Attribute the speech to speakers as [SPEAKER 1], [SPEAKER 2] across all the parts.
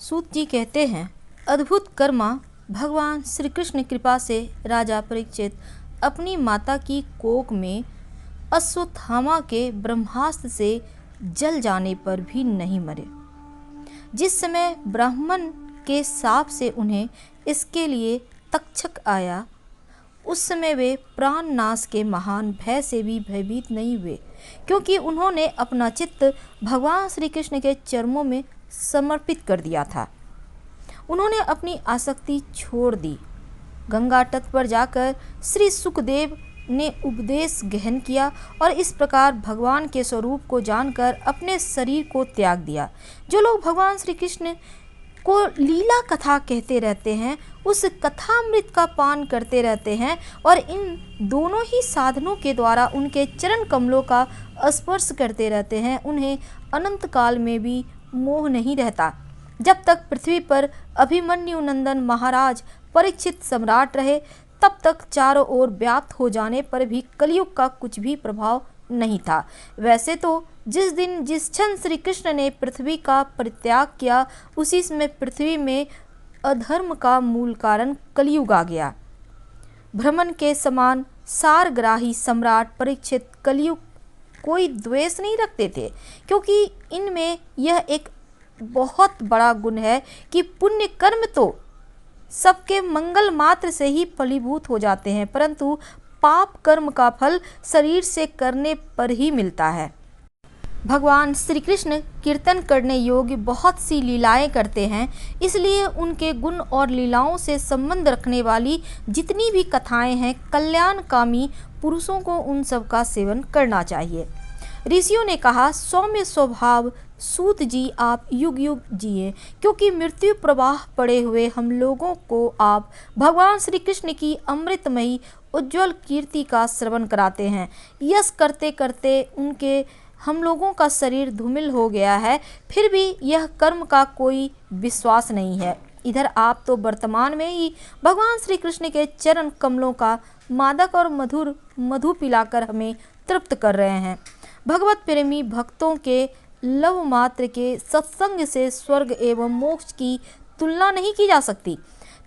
[SPEAKER 1] सूत जी कहते हैं, अद्भुत कर्मा भगवान श्री कृष्ण कृपा से राजा परीक्षित अपनी माता की कोख में अश्वत्थामा के ब्रह्मास्त्र से जल जाने पर भी नहीं मरे। जिस समय ब्राह्मण के शाप से उन्हें इसके लिए तक्षक आया, उस समय वे प्राण नाश के महान भय से भी भयभीत नहीं हुए, क्योंकि उन्होंने अपना चित्त भगवान श्री कृष्ण के चरणों में समर्पित कर दिया था। उन्होंने अपनी आसक्ति छोड़ दी। गंगा तट पर जाकर श्री सुखदेव ने उपदेश गहन किया और इस प्रकार भगवान के स्वरूप को जानकर अपने शरीर को त्याग दिया। जो लोग भगवान श्री कृष्ण को लीला कथा कहते रहते हैं, उस कथामृत का पान करते रहते हैं और इन दोनों ही साधनों के द्वारा उनके चरण कमलों का स्पर्श करते रहते हैं, उन्हें अनंत काल में भी मोह नहीं रहता। जब तक पृथ्वी पर अभिमन्यु नंदन महाराज परीक्षित सम्राट रहे, तब तक चारों ओर व्याप्त हो जाने पर भी कलयुग का कुछ भी प्रभाव नहीं था। वैसे तो जिस दिन जिस क्षण श्री कृष्ण ने पृथ्वी का परित्याग किया, उसी समय पृथ्वी में अधर्म का मूल कारण कलयुग आ गया। भ्रमण के समान सारग्राही सम्राट परीक्षित कलयुग कोई द्वेष नहीं रखते थे, क्योंकि इनमें यह एक बहुत बड़ा गुण है कि पुण्य कर्म तो सबके मंगल मात्र से ही फलीभूत हो जाते हैं, परंतु पाप कर्म का फल शरीर से करने पर ही मिलता है। भगवान श्री कृष्ण कीर्तन करने योग्य बहुत सी लीलाएं करते हैं, इसलिए उनके गुण और लीलाओं से संबंध रखने वाली जितनी भी कथाएं हैं, कल्याणकामी पुरुषों को उन सब का सेवन करना चाहिए। ऋषियों ने कहा, सौम्य स्वभाव सूत जी आप युग युग जिए, क्योंकि मृत्यु प्रवाह पड़े हुए हम लोगों को आप भगवान श्री कृष्ण की अमृतमयी उज्ज्वल कीर्ति का श्रवण कराते हैं। यश करते करते उनके हम लोगों का शरीर धूमिल हो गया है, फिर भी यह कर्म का कोई विश्वास नहीं है। इधर आप तो वर्तमान में ही भगवान श्री कृष्ण के चरण कमलों का मादक और मधुर मधु पिलाकर हमें तृप्त कर रहे हैं। भगवत प्रेमी भक्तों के लव मात्र के सत्संग से स्वर्ग एवं मोक्ष की तुलना नहीं की जा सकती,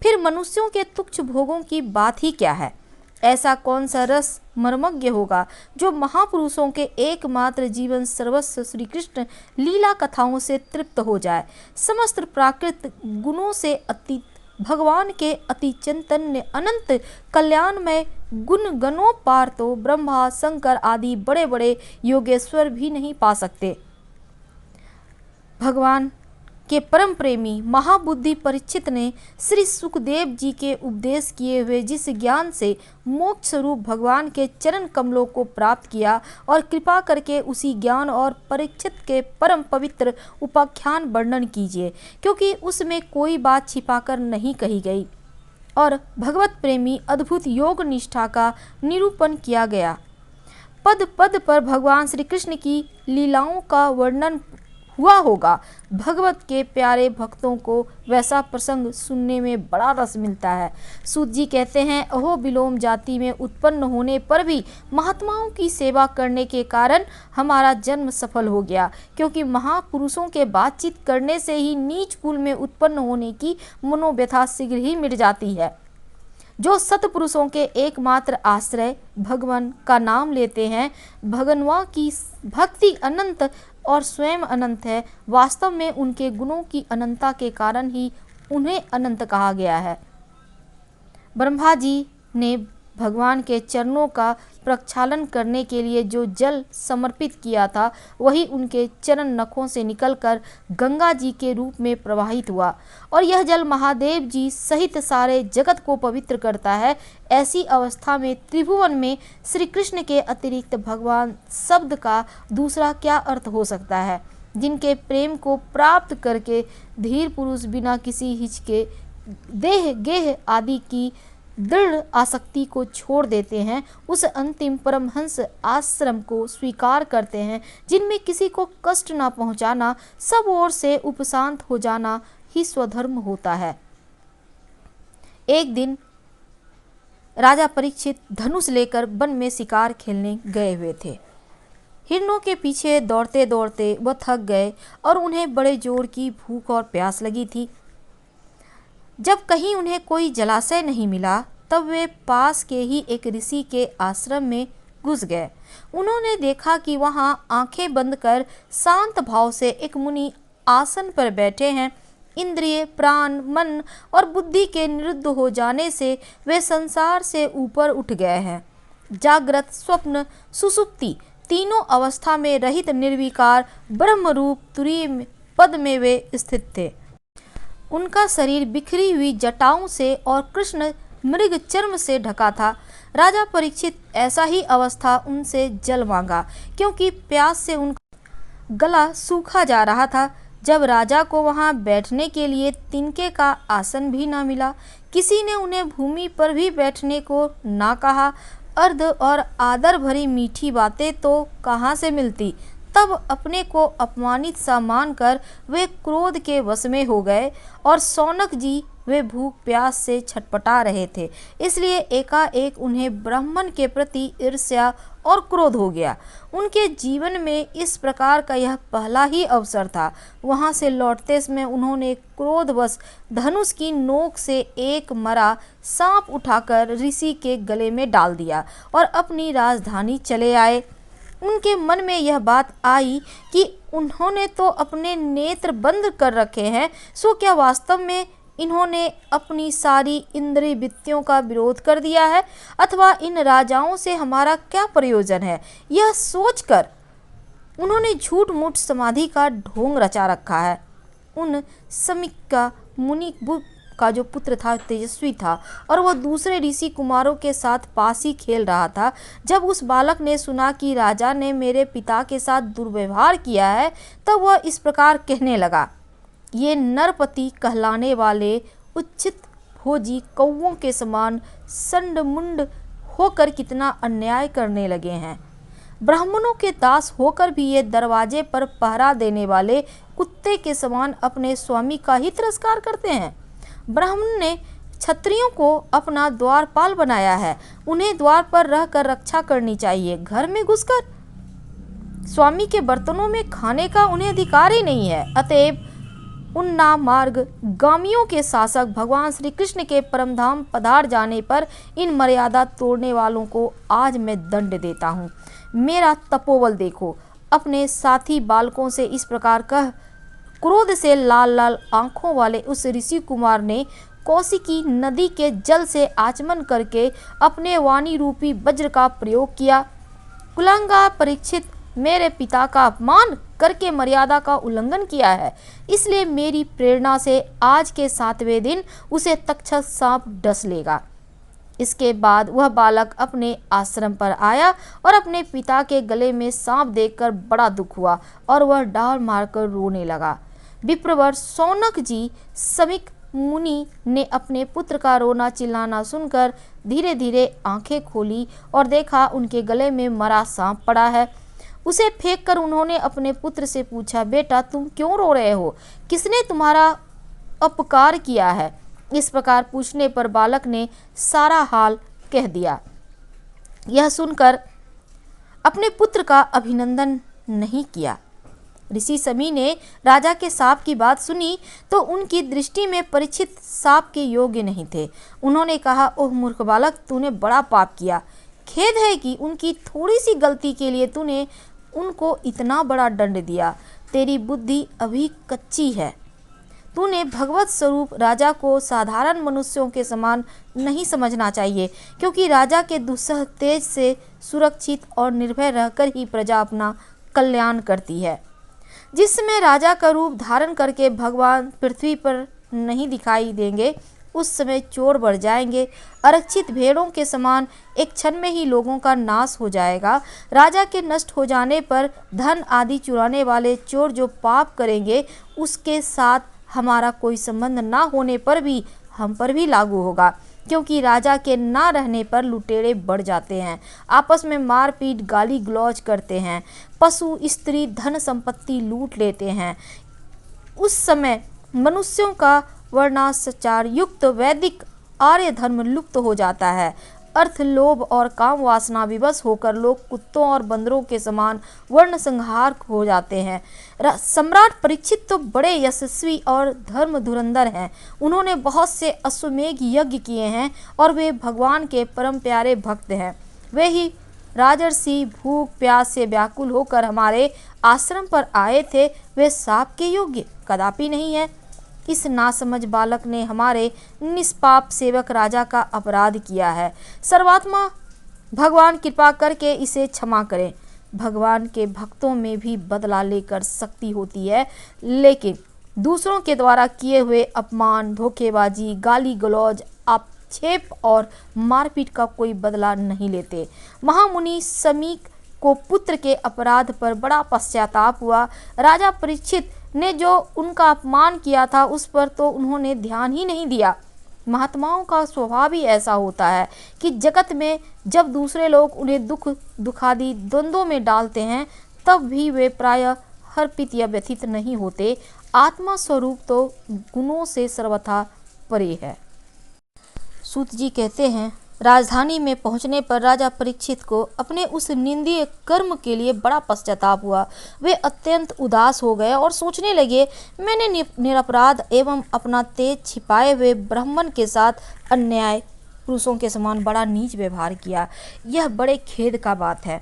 [SPEAKER 1] फिर मनुष्यों के तुच्छ भोगों की बात ही क्या है। ऐसा कौन सा रस मर्मज्ञ होगा जो महापुरुषों के एकमात्र जीवन सर्वस्व श्री कृष्ण लीला कथाओं से तृप्त हो जाए। समस्त प्राकृत गुणों से अतीत भगवान के अति चैतन्य अनंत कल्याणमय गुण गणों पार तो ब्रह्मा शंकर आदि बड़े बड़े योगेश्वर भी नहीं पा सकते। भगवान के परम प्रेमी महाबुद्धि परीक्षित ने श्री सुखदेव जी के उपदेश किए हुए जिस ज्ञान से मोक्ष स्वरूप भगवान के चरण कमलों को प्राप्त किया, और कृपा करके उसी ज्ञान और परीक्षित के परम पवित्र उपाख्यान वर्णन कीजिए, क्योंकि उसमें कोई बात छिपाकर नहीं कही गई और भगवत प्रेमी अद्भुत योग निष्ठा का निरूपण किया गया। पद पद पर भगवान श्री कृष्ण की लीलाओं का वर्णन हुआ होगा। भगवत के प्यारे भक्तों को वैसा प्रसंग सुनने में बड़ा रस मिलता है। सूत जी कहते हैं, अहो विलोम जाति में उत्पन्न होने पर भी महात्माओं की सेवा करने के कारण हमारा जन्म सफल हो गया, क्योंकि महापुरुषों के बातचीत करने से ही नीच कुल में उत्पन्न होने की मनोव्यथा शीघ्र ही मिट जाती है। जो सतपुरुषों के एकमात्र आश्रय भगवान का नाम लेते हैं, भगवान की भक्ति अनंत और स्वयं अनंत है। वास्तव में उनके गुणों की अनंतता के कारण ही उन्हें अनंत कहा गया है। ब्रह्मा जी ने भगवान के चरणों का प्रक्षालन करने के लिए जो जल समर्पित किया था, वही उनके चरण नखों से निकलकर गंगा जी के रूप में प्रवाहित हुआ, और यह जल महादेव जी सहित सारे जगत को पवित्र करता है। ऐसी अवस्था में त्रिभुवन में श्री कृष्ण के अतिरिक्त भगवान शब्द का दूसरा क्या अर्थ हो सकता है। जिनके प्रेम को प्राप्त करके धीर पुरुष बिना किसी हिचके देह गेह आदि की दृढ़ आसक्ति को छोड़ देते हैं, उस अंतिम परमहंस आश्रम को स्वीकार करते हैं, जिनमें किसी को कष्ट न पहुंचाना, सब ओर से उपशांत हो जाना ही स्वधर्म होता है। एक दिन राजा परीक्षित धनुष लेकर वन में शिकार खेलने गए हुए थे। हिरणों के पीछे दौड़ते दौड़ते वह थक गए और उन्हें बड़े जोर की भूख और प्यास लगी थी। जब कहीं उन्हें कोई जलाशय नहीं मिला तब वे पास के ही एक ऋषि के आश्रम में घुस गए। उन्होंने देखा कि वहां आंखें बंद कर शांत भाव से एक मुनि आसन पर बैठे हैं। इंद्रिय, प्राण, मन और बुद्धि के निरुद्ध हो जाने से वे संसार से ऊपर उठ गए हैं। जागृत, स्वप्न, सुषुप्ति तीनों अवस्था में रहित निर्विकार ब्रह्म रूप तुरीय पद में वे स्थित थे। उनका शरीर बिखरी हुई जटाओं से और कृष्ण मृग चर्म से ढका था। राजा परीक्षित ऐसा ही अवस्था उनसे जल मांगा, क्योंकि प्यास से उनका गला सूखा जा रहा था। जब राजा को वहां बैठने के लिए तिनके का आसन भी न मिला, किसी ने उन्हें भूमि पर भी बैठने को ना कहा, अर्ध और आदर भरी मीठी बातें तो कहाँ से मिलती। तब अपने को अपमानित सा मानकर वे क्रोध के वश में हो गए और शौनक जी वे भूख प्यास से छटपटा रहे थे, इसलिए एकाएक उन्हें ब्राह्मण के प्रति ईर्ष्या और क्रोध हो गया। उनके जीवन में इस प्रकार का यह पहला ही अवसर था। वहां से लौटते समय उन्होंने क्रोधवश धनुष की नोक से एक मरा सांप उठाकर ऋषि के गले में डाल दिया और अपनी राजधानी चले आए। उनके मन में यह बात आई कि उन्होंने तो अपने नेत्र बंद कर रखे हैं, सो क्या वास्तव में इन्होंने अपनी सारी इंद्रिय वृत्तियों का विरोध कर दिया है, अथवा इन राजाओं से हमारा क्या प्रयोजन है। यह सोचकर उन्होंने झूठ मूठ समाधि का ढोंग रचा रखा है। उन समीका मुनि का जो पुत्र था तेजस्वी था और वह दूसरे ऋषि कुमारों के साथ पास ही खेल रहा था। जब उस बालक ने सुना कि राजा ने मेरे पिता के साथ दुर्व्यवहार किया है, तब वह इस प्रकार कहने लगा, ये नरपति कहलाने वाले उच्चित भोजी कौवों के समान संड मुंड होकर कितना अन्याय करने लगे हैं। ब्राह्मणों के दास होकर भी ये दरवाजे पर पहरा देने वाले कुत्ते के समान अपने स्वामी का ही तिरस्कार करते हैं। ब्राह्मण ने क्षत्रियों को अपना द्वारपाल बनाया है, उन्हें द्वार पर रहकर रक्षा करनी चाहिए। घर में घुसकर स्वामी के बर्तनों में खाने का उन्हें अधिकार ही नहीं है। अतएव उन नामार्ग गामियों के शासक भगवान श्री कृष्ण के परमधाम पधार जाने पर इन मर्यादा तोड़ने वालों को आज मैं दंड देता हूँ। मेरा तपोबल देखो। अपने साथी बालकों से इस प्रकार कह क्रोध से लाल लाल आंखों वाले उस ऋषि कुमार ने कौशिकी नदी के जल से आचमन करके अपने वाणी रूपी वज्र का प्रयोग किया। कुलांगा परीक्षित, मेरे पिता का अपमान करके मर्यादा का उल्लंघन किया है, इसलिए मेरी प्रेरणा से आज के 7वें दिन उसे तक्षक सांप डस लेगा। इसके बाद वह बालक अपने आश्रम पर आया और अपने पिता के गले में सांप देखकर बड़ा दुख हुआ और वह डाल मारकर रोने लगा। विप्रवर शौनक जी समीक मुनि ने अपने पुत्र का रोना चिल्लाना सुनकर धीरे धीरे आंखें खोली और देखा उनके गले में मरा सांप पड़ा है। उसे फेंककर उन्होंने अपने पुत्र से पूछा, बेटा तुम क्यों रो रहे हो? किसने तुम्हारा अपकार किया है? इस प्रकार पूछने पर बालक ने सारा हाल कह दिया। यह सुनकर अपने पुत्र का अभिनंदन नहीं किया। ऋषि समी ने राजा के साप की बात सुनी तो उनकी दृष्टि में परीक्षित साप के योग्य नहीं थे। उन्होंने कहा, ओह मूर्ख बालक, तूने बड़ा पाप किया। खेद है कि उनकी थोड़ी सी गलती के लिए तूने उनको इतना बड़ा दंड दिया। तेरी बुद्धि अभी कच्ची है। तूने भगवत स्वरूप राजा को साधारण मनुष्यों के समान नहीं समझना चाहिए, क्योंकि राजा के दुस्सह तेज से सुरक्षित और निर्भय रहकर ही प्रजा अपना कल्याण करती है। जिस समय राजा का रूप धारण करके भगवान पृथ्वी पर नहीं दिखाई देंगे, उस समय चोर बढ़ जाएंगे। आरक्षित भेड़ों के समान एक क्षण में ही लोगों का नाश हो जाएगा। राजा के नष्ट हो जाने पर धन आदि चुराने वाले चोर जो पाप करेंगे, उसके साथ हमारा कोई संबंध ना होने पर भी हम पर भी लागू होगा, क्योंकि राजा के ना रहने पर लुटेरे बढ़ जाते हैं, आपस में मारपीट गाली गलौज करते हैं, पशु स्त्री धन संपत्ति लूट लेते हैं। उस समय मनुष्यों का वर्णाचार युक्त वैदिक आर्य धर्म लुप्त हो जाता है। अर्थ, लोभ और काम वासना विवश होकर लोग कुत्तों और बंदरों के समान वर्ण संहार हो जाते हैं। सम्राट परीक्षित तो बड़े यशस्वी और धर्म धुरंधर हैं। उन्होंने बहुत से अश्वमेध यज्ञ किए हैं और वे भगवान के परम प्यारे भक्त हैं। वे ही राजर्षि भूख प्यास से व्याकुल होकर हमारे आश्रम पर आए थे। वे शाप के योग्य कदापि नहीं है। इस नासमझ बालक ने हमारे निष्पाप सेवक राजा का अपराध किया है। सर्वात्मा भगवान कृपा करके इसे क्षमा करें। भगवान के भक्तों में भी बदला लेकर शक्ति होती है, लेकिन दूसरों के द्वारा किए हुए अपमान, धोखेबाजी, गाली गलौज, आक्षेप और मारपीट का कोई बदला नहीं लेते। महामुनि समीक को पुत्र के अपराध पर बड़ा पश्चाताप हुआ। राजा परीक्षित ने जो उनका अपमान किया था उस पर तो उन्होंने ध्यान ही नहीं दिया। महात्माओं का स्वभाव ही ऐसा होता है कि जगत में जब दूसरे लोग उन्हें दुखादि द्वंद्वों में डालते हैं तब भी वे प्रायः हर्षित या व्यथित नहीं होते। आत्मा स्वरूप तो गुणों से सर्वथा परे है। सूत जी कहते हैं, राजधानी में पहुंचने पर राजा परीक्षित को अपने उस निंदनीय कर्म के लिए बड़ा पश्चाताप हुआ। वे अत्यंत उदास हो गए और सोचने लगे, मैंने निरपराध एवं अपना तेज छिपाए हुए ब्राह्मण के साथ अन्याय पुरुषों के समान बड़ा नीच व्यवहार किया। यह बड़े खेद का बात है।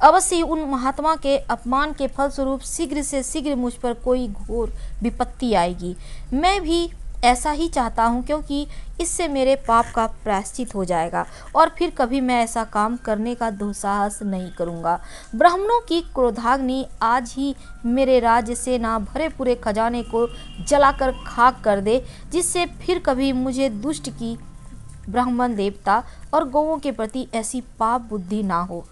[SPEAKER 1] अवश्य ही उन महात्मा के अपमान के फलस्वरूप शीघ्र से शीघ्र मुझ पर कोई घोर विपत्ति आएगी। मैं भी ऐसा ही चाहता हूँ, क्योंकि इससे मेरे पाप का प्रायश्चित हो जाएगा और फिर कभी मैं ऐसा काम करने का दुस्साहस नहीं करूँगा। ब्राह्मणों की क्रोधाग्नि आज ही मेरे राज्य से ना भरे पूरे खजाने को जलाकर खाक कर दे, जिससे फिर कभी मुझे दुष्ट की ब्राह्मण देवता और गौओं के प्रति ऐसी पाप बुद्धि ना हो।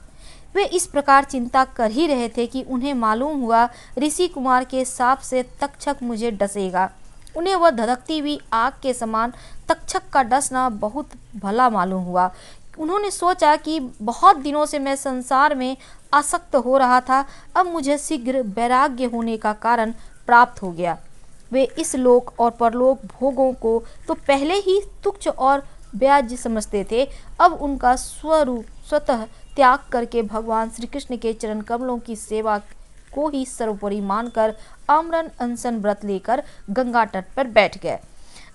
[SPEAKER 1] वे इस प्रकार चिंता कर ही रहे थे कि उन्हें मालूम हुआ ऋषि कुमार के साप से तक्षक मुझे डसेगा। उन्हें वह धधकती हुई आग के समान तक्षक का डसना बहुत भला मालूम हुआ। उन्होंने सोचा कि बहुत दिनों से मैं संसार में आसक्त हो रहा था, अब मुझे शीघ्र वैराग्य होने का कारण प्राप्त हो गया। वे इस लोक और परलोक भोगों को तो पहले ही तुच्छ और ब्याज समझते थे, अब उनका स्वरूप स्वतः त्याग करके भगवान श्री कृष्ण के चरण कमलों की सेवा को ही सर्वोपरि मानकर आमरण अनशन व्रत लेकर गंगा तट पर बैठ गए।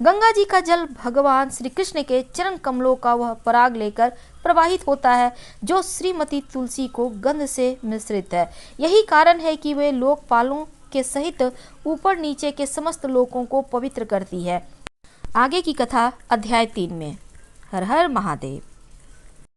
[SPEAKER 1] गंगा जी का जल भगवान श्री कृष्ण के चरण कमलों का वह पराग लेकर प्रवाहित होता है जो श्रीमती तुलसी को गंध से मिश्रित है। यही कारण है कि वे लोकपालों के सहित ऊपर नीचे के समस्त लोकों को पवित्र करती है। आगे की कथा अध्याय 3 में। हर हर महादेव।